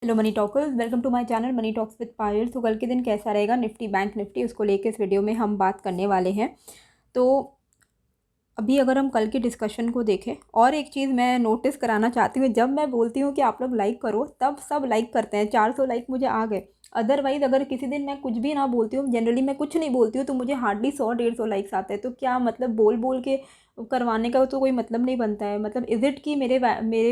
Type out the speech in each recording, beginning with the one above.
Hello money talkers, welcome to my channel money talks with Payal. तो कल के दिन कैसा रहेगा निफ्टी बैंक निफ्टी, उसको लेके इस वीडियो में हम बात करने वाले हैं। तो अभी अगर हम कल की डिस्कशन को देखें, और एक चीज़ मैं नोटिस कराना चाहती हूँ, जब मैं बोलती हूँ कि आप लोग लाइक करो तब सब लाइक करते हैं। 400 लाइक मुझे आ गए। अदरवाइज़ अगर किसी दिन मैं कुछ भी ना बोलती हूँ, जनरली मैं कुछ नहीं बोलती हूँ, तो मुझे हार्डली 100-150 लाइक्स आते हैं। तो क्या मतलब बोल बोल के करवाने का तो कोई मतलब नहीं बनता है। मतलब इज़ इट कि मेरे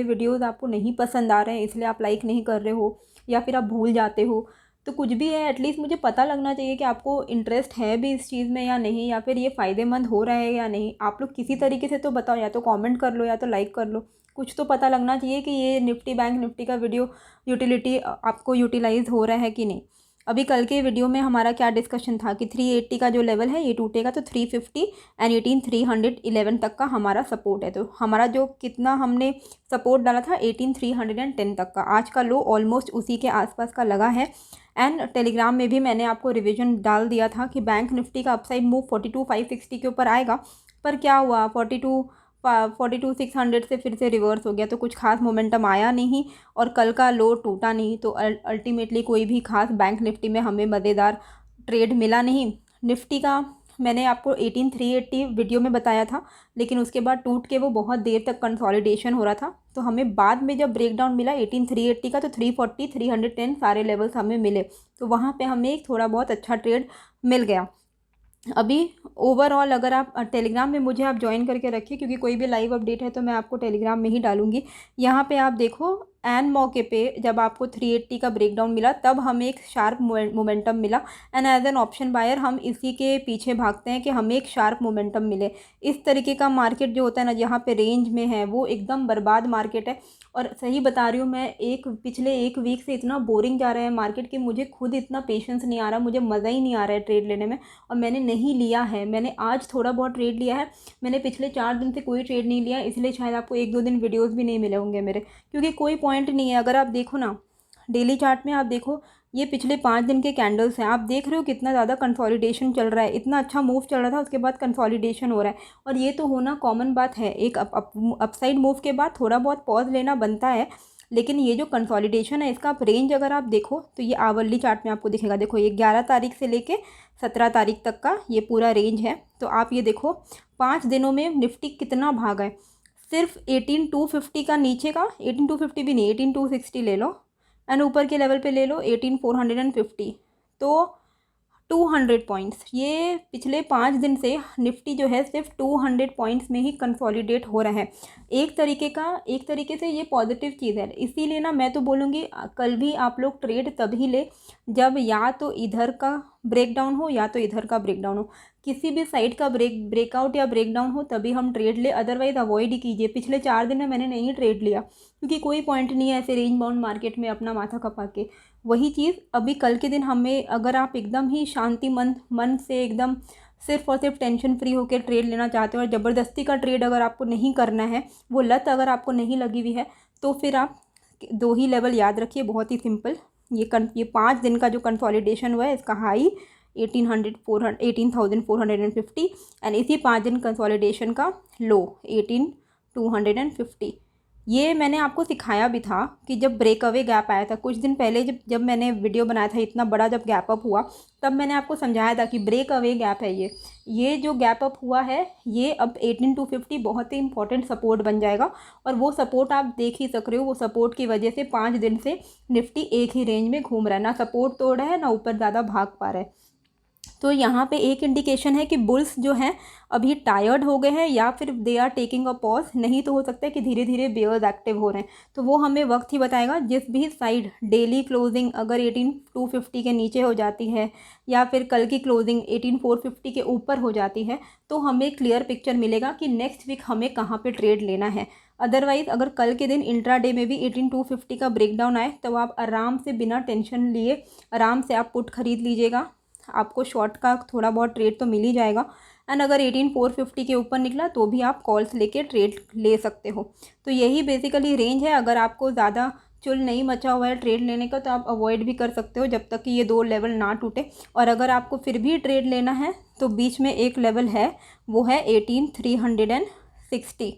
वीडियोज़ आपको नहीं पसंद आ रहे हैं इसलिए आप लाइक नहीं कर रहे हो, या फिर आप भूल जाते हो। तो कुछ भी है, एटलीस्ट मुझे पता लगना चाहिए कि आपको इंटरेस्ट है भी इस चीज़ में या नहीं, या फिर ये फ़ायदेमंद हो रहा है या नहीं। आप लोग किसी तरीके से तो बताओ, या तो कमेंट कर लो या तो लाइक कर लो। कुछ तो पता लगना चाहिए कि ये निफ्टी बैंक निफ्टी का वीडियो यूटिलिटी आपको यूटिलाइज़ हो रहा है कि नहीं। अभी कल के वीडियो में हमारा क्या डिस्कशन था कि 380 का जो लेवल है ये टूटेगा तो 350 एंड 18311 तक का हमारा सपोर्ट है। तो हमारा जो कितना हमने सपोर्ट डाला था 18310 तक का, आज का लो ऑलमोस्ट उसी के आसपास का लगा है। एंड टेलीग्राम में भी मैंने आपको रिवीजन डाल दिया था कि बैंक निफ्टी का अपसाइड मूव 42,560 के ऊपर आएगा। पर क्या हुआ, 42,600 से फिर से रिवर्स हो गया, तो कुछ खास मोमेंटम आया नहीं और कल का लो टूटा नहीं। तो अल्टीमेटली कोई भी खास बैंक निफ्टी में हमें मज़ेदार ट्रेड मिला नहीं। निफ्टी का मैंने आपको 18,380 वीडियो में बताया था, लेकिन उसके बाद टूट के वो बहुत देर तक कंसोलिडेशन हो रहा था। तो हमें बाद में जब ब्रेकडाउन मिला 18,380 का, तो 340 310 सारे लेवल्स हमें मिले। तो वहाँ पे हमें एक थोड़ा बहुत अच्छा ट्रेड मिल गया। अभी ओवरऑल अगर आप टेलीग्राम में मुझे आप ज्वाइन करके रखिए, क्योंकि कोई भी लाइव अपडेट है तो मैं आपको टेलीग्राम में ही डालूंगी। यहाँ पे आप देखो, एन मौके पे जब आपको 380 का ब्रेकडाउन मिला तब हमें एक शार्प मोमेंटम मिला। And as an option buyer हम इसी के पीछे भागते हैं कि हमें एक शार्प मोमेंटम मिले। इस तरीके का मार्केट जो होता है ना, जहाँ पे रेंज में है, वो एकदम बर्बाद मार्केट है। और सही बता रही हूँ मैं, पिछले एक वीक से इतना बोरिंग जा रहा है मार्केट कि मुझे खुद इतना पेशेंस नहीं आ रहा, मुझे मज़ा ही नहीं आ रहा है ट्रेड लेने में। और मैंने नहीं लिया है, मैंने आज थोड़ा बहुत ट्रेड लिया है। मैंने पिछले 4 दिन से कोई ट्रेड नहीं लिया, इसलिए शायद आपको 1-2 दिन वीडियोस भी नहीं मिले होंगे मेरे, क्योंकि कोई पॉइंट नहीं है। अगर आप देखो ना, डेली चार्ट में आप देखो, ये पिछले 5 दिन के कैंडल्स हैं। आप देख रहे हो कितना ज़्यादा कंसोलिडेशन चल रहा है। इतना अच्छा मूव चल रहा था, उसके बाद कंसोलिडेशन हो रहा है। और ये तो होना कॉमन बात है, एक अपसाइड मूव के बाद थोड़ा बहुत पॉज लेना बनता है। लेकिन ये जो कंसोलिडेशन है, इसका आप रेंज अगर आप देखो तो ये आवरली चार्ट में आपको दिखेगा। देखो, ये 11 तारीख से लेके 17 तारीख तक का ये पूरा रेंज है। तो आप ये देखो 5 दिनों में निफ्टी कितना भागा है। सिर्फ 18,250 का नीचे का, 18,250 भी नहीं, 18,260 ले लो, एंड ऊपर के लेवल पे ले लो 18,450। तो 200 पॉइंट्स, ये पिछले 5 दिन से निफ्टी जो है सिर्फ 200 पॉइंट्स में ही कंसोलिडेट हो रहा है। एक तरीके से ये पॉजिटिव चीज़ है। इसीलिए ना मैं तो बोलूँगी कल भी आप लोग ट्रेड तभी ले जब या तो इधर का ब्रेकडाउन हो या तो इधर का ब्रेकडाउन हो। किसी भी साइड का ब्रेकआउट या ब्रेकडाउन हो तभी हम ट्रेड ले, अदरवाइज़ अवॉइड ही कीजिए। पिछले 4 दिन में मैंने नहीं ट्रेड लिया, क्योंकि कोई पॉइंट नहीं है ऐसे रेंज बाउंड मार्केट में अपना माथा खपा के। वही चीज़ अभी कल के दिन हमें, अगर आप एकदम ही शांति मन से एकदम सिर्फ और सिर्फ टेंशन फ्री होकर ट्रेड लेना चाहते हो, और ज़बरदस्ती का ट्रेड अगर आपको नहीं करना है, वो लत अगर आपको नहीं लगी हुई है, तो फिर आप 2 ही लेवल याद रखिए, बहुत ही सिंपल। ये 5 दिन का जो कंसोलिडेशन हुआ है, इसका हाई 18,450 एंड इसी 5 दिन कंसोलिडेशन का लो 18,250। ये मैंने आपको सिखाया भी था कि जब ब्रेकअवे गैप आया था कुछ दिन पहले, जब मैंने वीडियो बनाया था, इतना बड़ा जब गैप अप हुआ, तब मैंने आपको समझाया था कि ब्रेकअवे गैप है ये जो गैप अप हुआ है, ये अब 18,250 बहुत ही इंपॉर्टेंट सपोर्ट बन जाएगा। और वो सपोर्ट आप देख ही सक रहे हो, वो सपोर्ट की वजह से 5 दिन से निफ्टी एक ही रेंज में घूम रहा है, ना सपोर्ट तोड़ रहा है ना ऊपर ज़्यादा भाग पा रहा है। तो यहाँ पे एक इंडिकेशन है कि बुल्स जो हैं अभी टायर्ड हो गए हैं, या फिर they are taking a pause. नहीं तो हो सकता है कि धीरे धीरे बेयर्स एक्टिव हो रहे हैं, तो वो हमें वक्त ही बताएगा। जिस भी साइड डेली क्लोजिंग अगर 18,250 के नीचे हो जाती है, या फिर कल की क्लोजिंग 18,450 के ऊपर हो जाती है, तो हमें क्लियर पिक्चर मिलेगा कि नेक्स्ट वीक हमें कहाँ पर ट्रेड लेना है। अदरवाइज़ अगर कल के दिन इंट्राडे में भी 18,250 का ब्रेकडाउन आए, तो आप आराम से बिना टेंशन लिए आराम से आप पुट खरीद लीजिएगा। आपको शॉर्ट का थोड़ा बहुत ट्रेड तो मिल ही जाएगा। एंड अगर 18,450 के ऊपर निकला तो भी आप कॉल्स लेके ट्रेड ले सकते हो। तो यही बेसिकली रेंज है। अगर आपको ज़्यादा चुल नहीं मचा हुआ है ट्रेड लेने का, तो आप अवॉइड भी कर सकते हो जब तक कि ये 2 लेवल ना टूटे। और अगर आपको फिर भी ट्रेड लेना है तो बीच में एक लेवल है, वो है 18,360।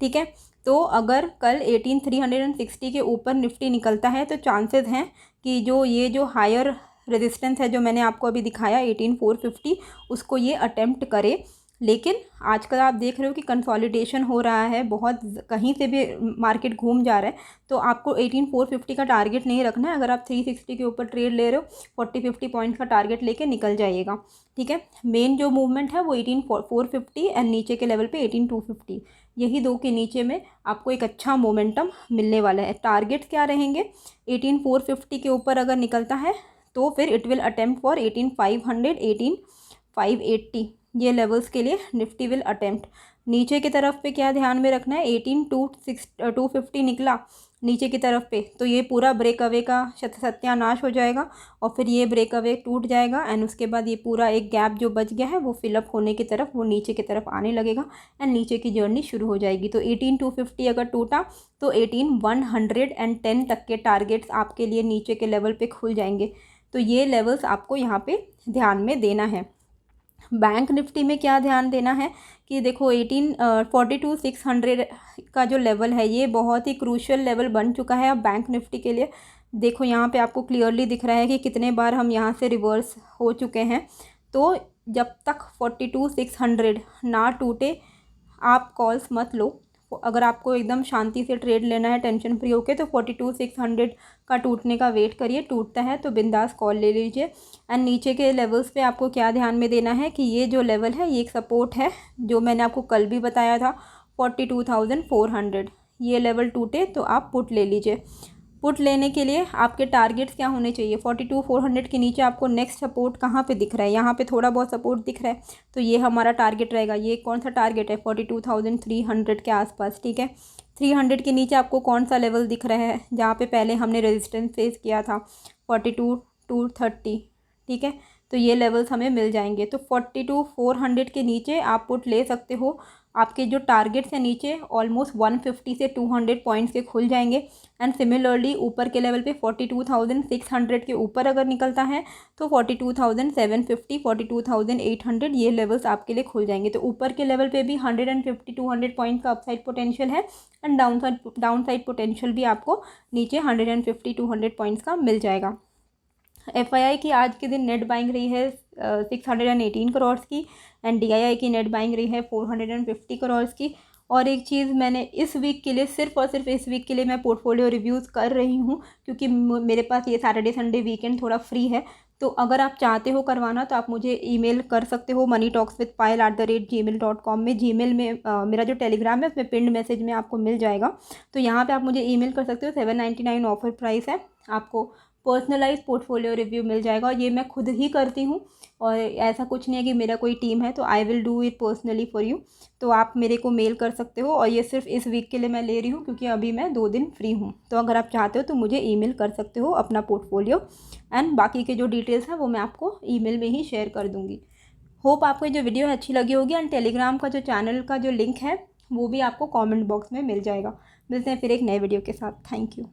ठीक है, तो अगर कल 18,360 के ऊपर निफ्टी निकलता है तो चांसेस हैं कि जो हायर रेजिस्टेंस है जो मैंने आपको अभी दिखाया 18,450, उसको ये अटेम्प्ट करे। लेकिन आजकल आप देख रहे हो कि कंसोलिडेशन हो रहा है, बहुत कहीं से भी मार्केट घूम जा रहा है, तो आपको 18,450 का टारगेट नहीं रखना है। अगर आप 360 के ऊपर ट्रेड ले रहे हो 40-50 पॉइंट्स का टारगेट लेके निकल जाइएगा, ठीक है। मेन जो मूवमेंट है वो 18,450 एंड नीचे के लेवल पे 18,250, यही दो के नीचे में आपको एक अच्छा मोमेंटम मिलने वाला है। टारगेट क्या रहेंगे, 18,450 के ऊपर अगर निकलता है तो फिर इट विल अटेम्प्ट फॉर 18,500, 18,580, ये लेवल्स के लिए निफ्टी विल अटेम्प्ट। नीचे की तरफ पे क्या ध्यान में रखना है, 18,250 निकला नीचे की तरफ पे तो ये पूरा ब्रेक अवे का सत्यानाश हो जाएगा और फिर ये ब्रेक अवे टूट जाएगा एंड उसके बाद ये पूरा एक गैप जो बच गया है वो फिलअप होने की तरफ, वो नीचे की तरफ आने लगेगा एंड नीचे की जर्नी शुरू हो जाएगी। तो 18,250 अगर टूटा तो 18,110 तक के टारगेट्स आपके लिए नीचे के लेवल पे खुल जाएंगे। तो ये लेवल्स आपको यहाँ पे ध्यान में देना है। बैंक निफ्टी में क्या ध्यान देना है कि देखो 42,600 का जो लेवल है ये बहुत ही क्रूशियल लेवल बन चुका है अब बैंक निफ्टी के लिए। देखो यहाँ पे आपको क्लियरली दिख रहा है कि कितने बार हम यहाँ से रिवर्स हो चुके हैं। तो जब तक 42,600 ना टूटे आप कॉल्स मत लो। अगर आपको एकदम शांति से ट्रेड लेना है टेंशन फ्री होके तो 42,600 का टूटने का वेट करिए, टूटता है तो बिंदास कॉल ले लीजिए। एंड नीचे के लेवल्स पे आपको क्या ध्यान में देना है कि ये जो लेवल है ये एक सपोर्ट है जो मैंने आपको कल भी बताया था 42,400, ये लेवल टूटे तो आप पुट ले लीजिए। पुट लेने के लिए आपके टारगेट्स क्या होने चाहिए, 42,400 के नीचे आपको नेक्स्ट सपोर्ट कहाँ पे दिख रहा है, यहाँ पे थोड़ा बहुत सपोर्ट दिख रहा है तो ये हमारा टारगेट रहेगा। ये कौन सा टारगेट है, 42,300 के आसपास, ठीक है। 300 के नीचे आपको कौन सा लेवल दिख रहा है जहाँ पे पहले हमने रेजिस्टेंस फेस किया था, 42,230, ठीक है। तो ये लेवल्स हमें मिल जाएंगे। तो 42,400 के नीचे आप पुट ले सकते हो। आपके जो टारगेट्स हैं नीचे ऑलमोस्ट 150 से 200 पॉइंट्स के खुल जाएंगे। एंड सिमिलरली ऊपर के लेवल पे 42,600 के ऊपर अगर निकलता है तो 42,750, 42,800 ये लेवल्स आपके लिए खुल जाएंगे। तो ऊपर के लेवल पे भी 150-200 पॉइंट्स का अपसाइड पोटेंशियल है एंड डाउनसाइड पोटेंशियल भी आपको नीचे 150-200 पॉइंट्स का मिल जाएगा। FII की आज के दिन नेट बाइंग रही है 618 करोड़ की एंड DII की नेट बाइंग रही है 450 करोड़ की। और एक चीज़ मैंने इस वीक के लिए सिर्फ और सिर्फ इस वीक के लिए मैं पोर्टफोलियो रिव्यूज़ कर रही हूँ क्योंकि मेरे पास ये सैटरडे संडे वीकेंड थोड़ा फ्री है। तो अगर आप चाहते हो करवाना तो आप मुझे ईमेल कर सकते हो moneytalkswithpayal@gmail.com में। जीमेल में मेरा जो टेलीग्राम है उसमें पिंड मैसेज में आपको मिल जाएगा। तो यहाँ पे आप मुझे ईमेल कर सकते हो। 799 ऑफर प्राइस है, आपको पर्सनलाइज पोर्टफोलियो रिव्यू मिल जाएगा। और ये मैं खुद ही करती हूँ और ऐसा कुछ नहीं है कि मेरा कोई टीम है, तो I will do it personally for you. तो आप मेरे को मेल कर सकते हो और ये सिर्फ इस वीक के लिए मैं ले रही हूँ क्योंकि अभी मैं 2 दिन फ्री हूँ। तो अगर आप चाहते हो तो मुझे ईमेल कर सकते हो अपना पोर्टफोलियो एंड बाकी के जो डिटेल्स हैं वो मैं आपको ईमेल में ही शेयर कर दूँगी। होप आपको ये जो वीडियो अच्छी लगी होगी एंड टेलीग्राम का जो चैनल का जो लिंक है वो भी आपको कॉमेंट बॉक्स में मिल जाएगा। मिलते हैं फिर एक नए वीडियो के साथ। Thank you.